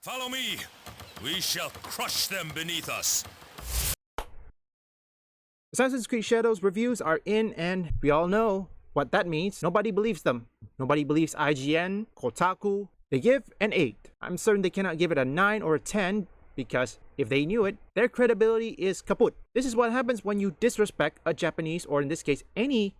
Follow me. We shall crush them beneath us. Assassin's Creed Shadows reviews are in, and we all know what that means. Nobody believes them. Nobody believes IGN, Kotaku. They give an 8. I'm certain they cannot give it a 9 or a 10 because if they knew it, their credibility is kaput. This is what happens when you disrespect a Japanese, or in this case, any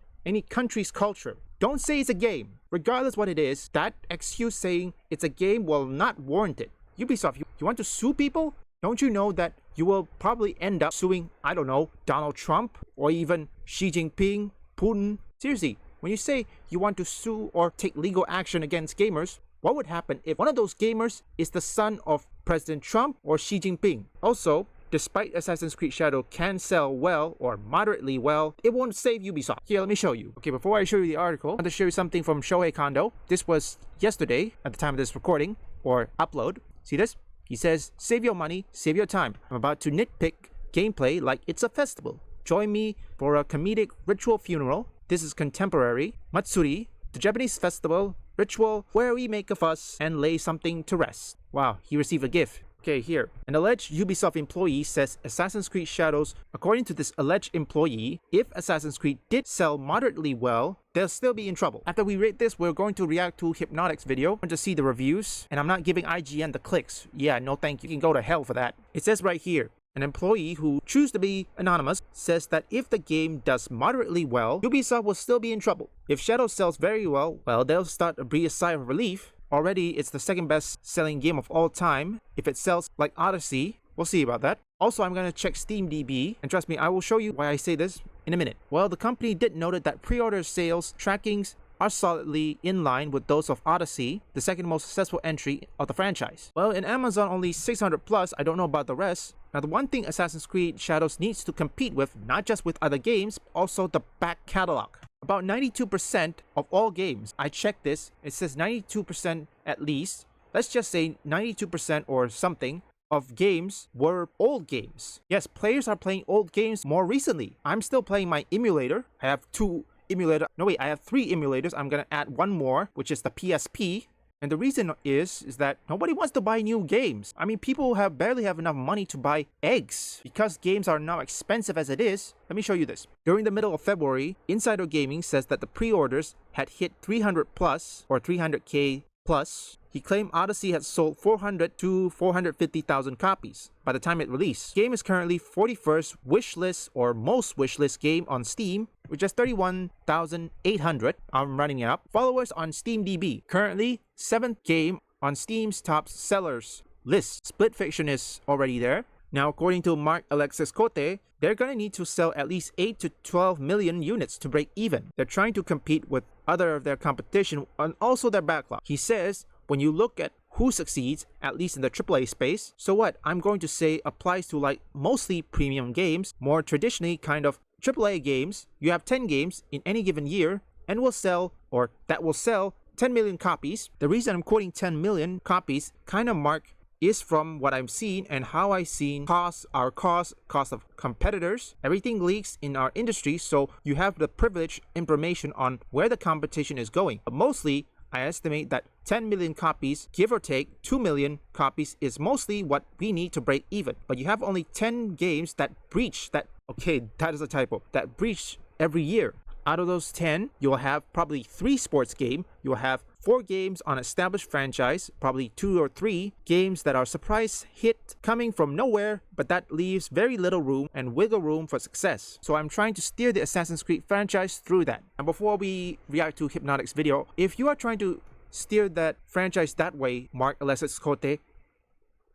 country's culture. Don't say it's a game. Regardless what it is, that excuse saying it's a game will not warrant it. Ubisoft, you want to sue people? Don't you know that you will probably end up suing, I don't know, Donald Trump or even Xi Jinping, Putin? Seriously, when you say you want to sue or take legal action against gamers, what would happen if one of those gamers is the son of President Trump or Xi Jinping? Also, despite Assassin's Creed Shadow can sell well or moderately well, it won't save Ubisoft. Here, let me show you. Okay, before I show you the article, I want to show you something from Shohei Kondo. This was yesterday at the time of this recording or upload. See this? He says, save your money, save your time. I'm about to nitpick gameplay like it's a festival. Join me for a comedic ritual funeral. This is contemporary. Matsuri, the Japanese festival ritual where we make a fuss and lay something to rest. Wow, he received a gift. Okay, here. An alleged Ubisoft employee says Assassin's Creed Shadows, according to this alleged employee, if Assassin's Creed did sell moderately well, they'll still be in trouble. After we rate this, we're going to react to Hypnotic's video and to see the reviews. And I'm not giving IGN the clicks. Yeah, no thank you. You can go to hell for that. It says right here, an employee who chooses to be anonymous says that if the game does moderately well, Ubisoft will still be in trouble. If Shadows sells very well, they'll start to breathe a sigh of relief. Already, it's the second best selling game of all time. If it sells like Odyssey, we'll see about that. Also, I'm going to check SteamDB, and trust me, I will show you why I say this in a minute. Well, the company did note that pre-order sales trackings are solidly in line with those of Odyssey, the second most successful entry of the franchise. Well, in Amazon, only 600 plus, I don't know about the rest. Now, the one thing Assassin's Creed Shadows needs to compete with, not just with other games, but also the back catalog. About 92% of all games, I checked this, it says 92% at least, let's just say 92% or something, of games were old games. Yes, players are playing old games more recently. I'm still playing my emulator. I have three emulators. I'm gonna add one more, which is the PSP. And the reason is that nobody wants to buy new games. I mean, people barely have enough money to buy eggs. Because games are now expensive as it is, let me show you this. During the middle of February, Insider Gaming says that the pre-orders had hit 300 plus or 300k plus. He claimed Odyssey had sold 400 to 450,000 copies by the time it released. The game is currently 41st wishlist or most wishlist game on Steam, with just 31,800. I'm running it up. Followers on SteamDB. Currently, 7th game on Steam's top sellers list. Split Fiction is already there. Now, according to Mark Alexis Cote, they're gonna need to sell at least 8 to 12 million units to break even. They're trying to compete with other of their competition and also their backlog. He says, when you look at who succeeds, at least in the AAA space, so what I'm going to say applies to like mostly premium games, more traditionally kind of AAA games. You have 10 games in any given year and that will sell 10 million copies. The reason I'm quoting 10 million copies kind of mark is from what I'm seeing and how I've seen cost of competitors. Everything leaks in our industry, so you have the privileged information on where the competition is going. But mostly, I estimate that 10 million copies, give or take 2 million copies, is mostly what we need to break even. But you have only 10 games that breach that, okay, that is a typo, that breach every year. Out of those 10, you'll have probably 3 sports games. You'll have 4 games on established franchise, probably 2 or 3 games that are surprise hit coming from nowhere, but that leaves very little room and wiggle room for success. So I'm trying to steer the Assassin's Creed franchise through that. And before we react to Hypnotic's video, if you are trying to steer that franchise that way, Mark Alexis Cote,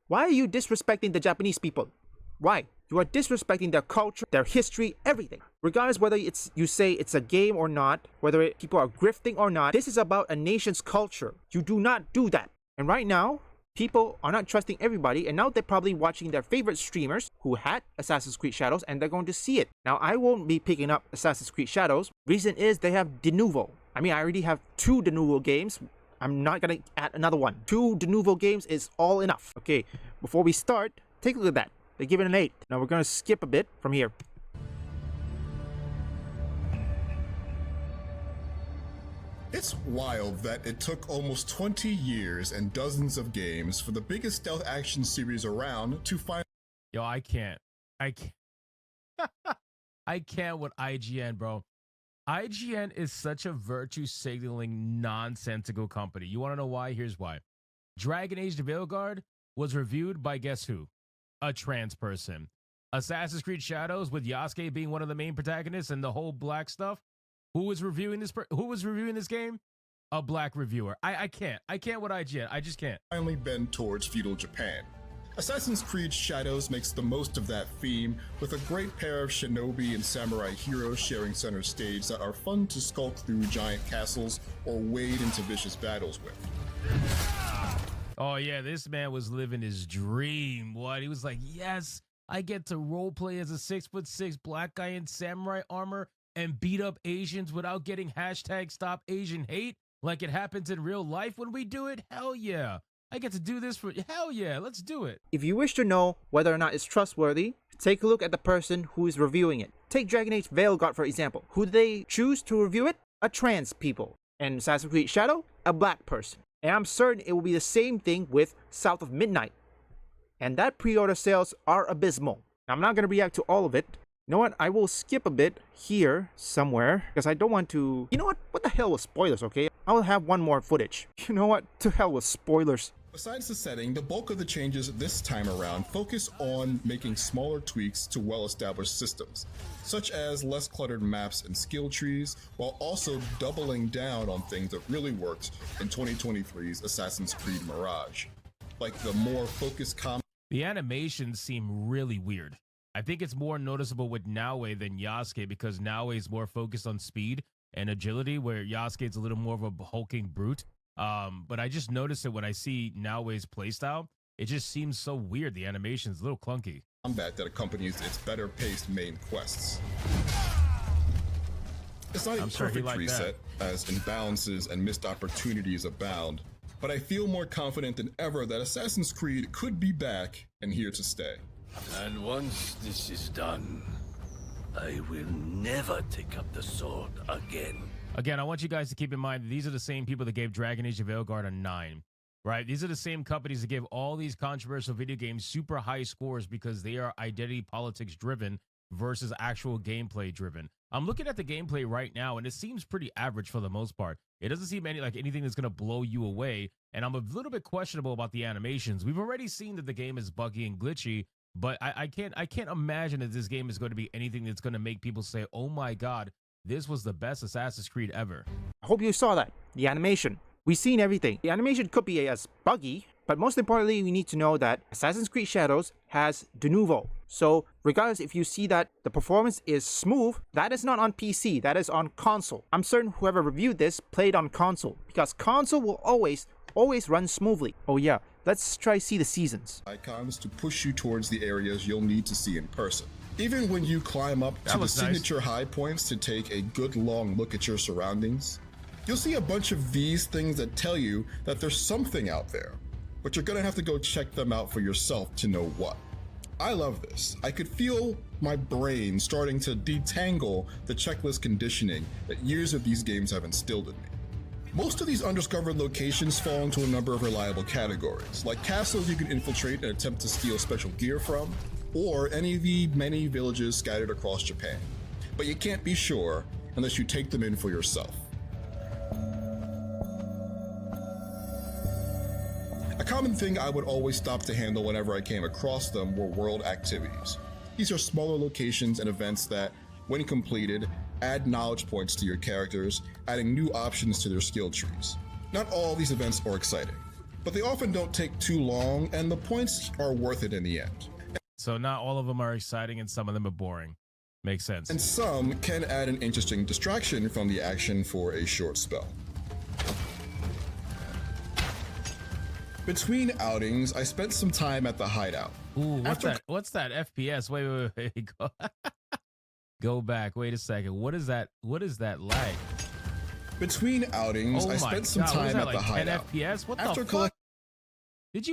why are you disrespecting the Japanese people? Why? You are disrespecting their culture, their history, everything. Regardless whether you say it's a game or not, whether people are grifting or not, this is about a nation's culture. You do not do that. And right now, people are not trusting everybody, and now they're probably watching their favorite streamers who had Assassin's Creed Shadows, and they're going to see it. Now, I won't be picking up Assassin's Creed Shadows. Reason is they have de novo. I mean, I already have 2 de novo games. I'm not gonna add another one. 2 de novo games is all enough. Okay, before we start, take a look at that. They give it an 8. Now we're gonna skip a bit from here. It's wild that it took almost 20 years and dozens of games for the biggest stealth action series around to find. Yo, I can't. I can't with IGN, bro. IGN is such a virtue signaling nonsensical company. You want to know why? Here's why. Dragon Age: The Veilguard was reviewed by guess who? A trans person. Assassin's Creed Shadows, with Yasuke being one of the main protagonists and the whole black stuff. Who was reviewing this game? A black reviewer. I can't with IGN. I just can't. Finally bend towards feudal Japan. Assassin's Creed Shadows makes the most of that theme, with a great pair of shinobi and samurai heroes sharing center stage that are fun to skulk through giant castles or wade into vicious battles with. Oh yeah, this man was living his dream. What? He was like, yes, I get to roleplay as a 6'6" black guy in samurai armor and beat up Asians without getting #Stop Asian Hate like it happens in real life when we do it. Hell yeah. I get to do this for hell yeah, let's do it. If you wish to know whether or not it's trustworthy, take a look at the person who is reviewing it. Take Dragon Age Veilguard for example. Who did they choose to review it? A trans people. And Assassin's Creed Shadow? A black person. And I'm certain it will be the same thing with South of Midnight. And that pre-order sales are abysmal. I'm not going to react to all of it. You know what? I will skip a bit here somewhere because I don't want to. You know what? What the hell with spoilers, okay? I will have one more footage. You know what? To hell with spoilers. Besides the setting, the bulk of the changes this time around focus on making smaller tweaks to well-established systems, such as less cluttered maps and skill trees, while also doubling down on things that really worked in 2023's Assassin's Creed Mirage, like the more focused combat. The animations seem really weird. I think it's more noticeable with Naoe than Yasuke because Naoe is more focused on speed and agility, where Yasuke is a little more of a hulking brute. But I just noticed it when I see Naoe's playstyle. It just seems so weird. The animation's a little clunky. Combat that accompanies its better paced main quests. It's not a perfect reset, as imbalances and missed opportunities abound, but I feel more confident than ever that Assassin's Creed could be back and here to stay. And once this is done, I will never take up the sword again. Again, I want you guys to keep in mind that these are the same people that gave Dragon Age: The Veilguard a 9, right? These are the same companies that give all these controversial video games super high scores because they are identity politics driven versus actual gameplay driven. I'm looking at the gameplay right now, and it seems pretty average for the most part. It doesn't seem like anything that's going to blow you away, and I'm a little bit questionable about the animations. We've already seen that the game is buggy and glitchy, but I can't imagine that this game is going to be anything that's going to make people say, oh my god, this was the best Assassin's Creed ever. I hope you saw that. The animation. We've seen everything. The animation could be as buggy, but most importantly, we need to know that Assassin's Creed Shadows has de nouveau. So regardless if you see that the performance is smooth, that is not on PC, that is on console. I'm certain whoever reviewed this played on console, because console will always run smoothly. Oh yeah, let's try see the seasons. Icons to push you towards the areas you'll need to see in person. Even when you climb up to the signature high points to take a good long look at your surroundings, you'll see a bunch of these things that tell you that there's something out there, but you're gonna have to go check them out for yourself to know what. I love this. I could feel my brain starting to detangle the checklist conditioning that years of these games have instilled in me. Most of these undiscovered locations fall into a number of reliable categories, like castles you can infiltrate and attempt to steal special gear from, or any of the many villages scattered across Japan. But you can't be sure unless you take them in for yourself. A common thing I would always stop to handle whenever I came across them were world activities. These are smaller locations and events that, when completed, add knowledge points to your characters, adding new options to their skill trees. Not all these events are exciting, but they often don't take too long, and the points are worth it in the end. So not all of them are exciting and some of them are boring. Makes sense. And some can add an interesting distraction from the action for a short spell. Between outings, I spent some time at the hideout. Ooh, what's that FPS? Wait. Go back. Wait a second. What is that lag? Between outings, I spent some time at the hideout. 10 FPS? What the fuck? Did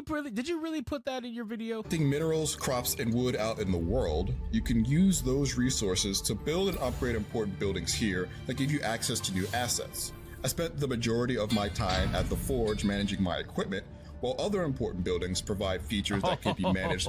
you really put that in your video? Collecting minerals, crops, and wood out in the world, you can use those resources to build and upgrade important buildings here that give you access to new assets. I spent the majority of my time at the forge managing my equipment, while other important buildings provide features that can be managed.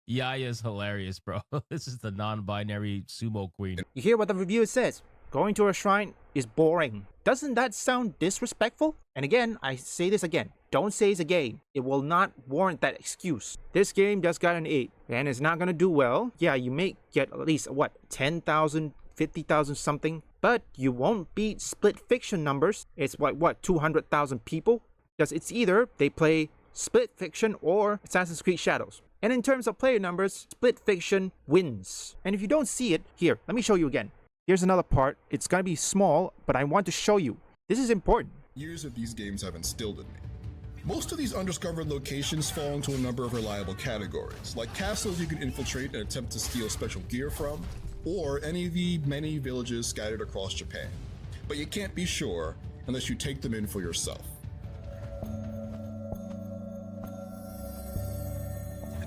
Yaya is hilarious, bro. This is the non-binary sumo queen. You hear what the review says? Going to a shrine is boring. Doesn't that sound disrespectful? And again, I say this again. Don't say it's a game. It will not warrant that excuse. This game just got an 8 and it's not gonna do well. Yeah, you may get at least, what, 10,000, 50,000 something. But you won't beat Split Fiction numbers. It's what 200,000 people? Because it's either they play Split Fiction or Assassin's Creed Shadows. And in terms of player numbers, Split Fiction wins. And if you don't see it, here, let me show you again. Here's another part. It's gonna be small, but I want to show you. This is important. Years of these games have instilled in me. Most of these undiscovered locations fall into a number of reliable categories, like castles you can infiltrate and attempt to steal special gear from, or any of the many villages scattered across Japan. But you can't be sure unless you take them in for yourself.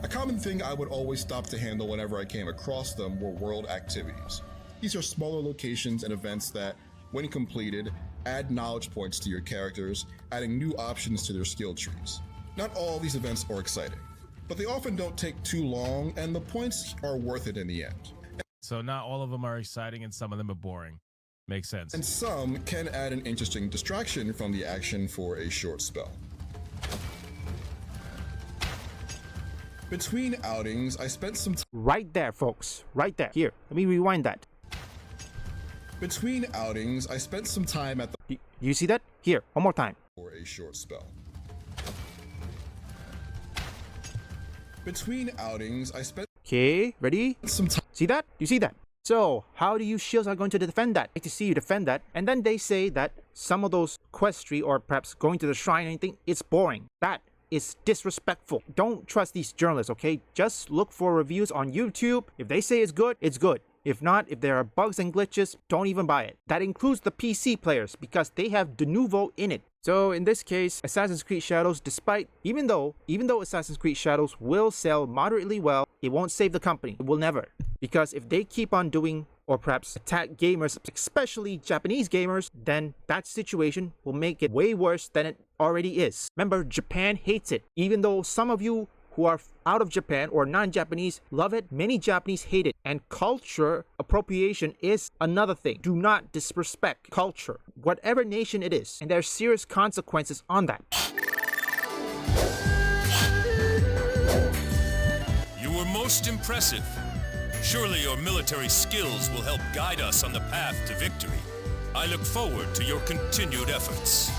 A common thing I would always stop to handle whenever I came across them were world activities. These are smaller locations and events that, when completed, add knowledge points to your characters, adding new options to their skill trees. Not all these events are exciting, but they often don't take too long and the points are worth it in the end. So not all of them are exciting and some of them are boring. Makes sense. And some can add an interesting distraction from the action for a short spell. Between outings, I spent some time. Right there, folks. Right there. Here, let me rewind that. Between outings, I spent some time at the. You see that? Here, one more time. For a short spell. Between outings, I spent. Okay, ready? Some time. See that? You see that? So, how do you shields are going to defend that? I'd like to see you defend that. And then they say that some of those questry or perhaps going to the shrine or anything, it's boring. That is disrespectful. Don't trust these journalists, okay? Just look for reviews on YouTube. If they say it's good, it's good. If not, if there are bugs and glitches, don't even buy it. That includes the PC players because they have de novo in it. So in this case, Assassin's Creed Shadows, even though Assassin's Creed Shadows will sell moderately well, it won't save the company. It will never. Because if they keep on doing or perhaps attack gamers, especially Japanese gamers, then that situation will make it way worse than it already is. Remember, Japan hates it. Even though some of you who are out of Japan or non-Japanese love it, many Japanese hate it. And culture appropriation is another thing. Do not disrespect culture, whatever nation it is. And there are serious consequences on that. You were most impressive. Surely your military skills will help guide us on the path to victory. I look forward to your continued efforts.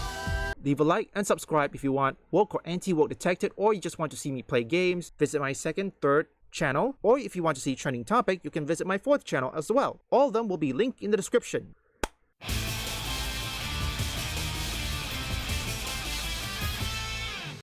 Leave a like and subscribe if you want woke or anti-woke detected, or you just want to see me play games. Visit my second, third channel, or if you want to see trending topic, you can visit my fourth channel as well. All of them will be linked in the description.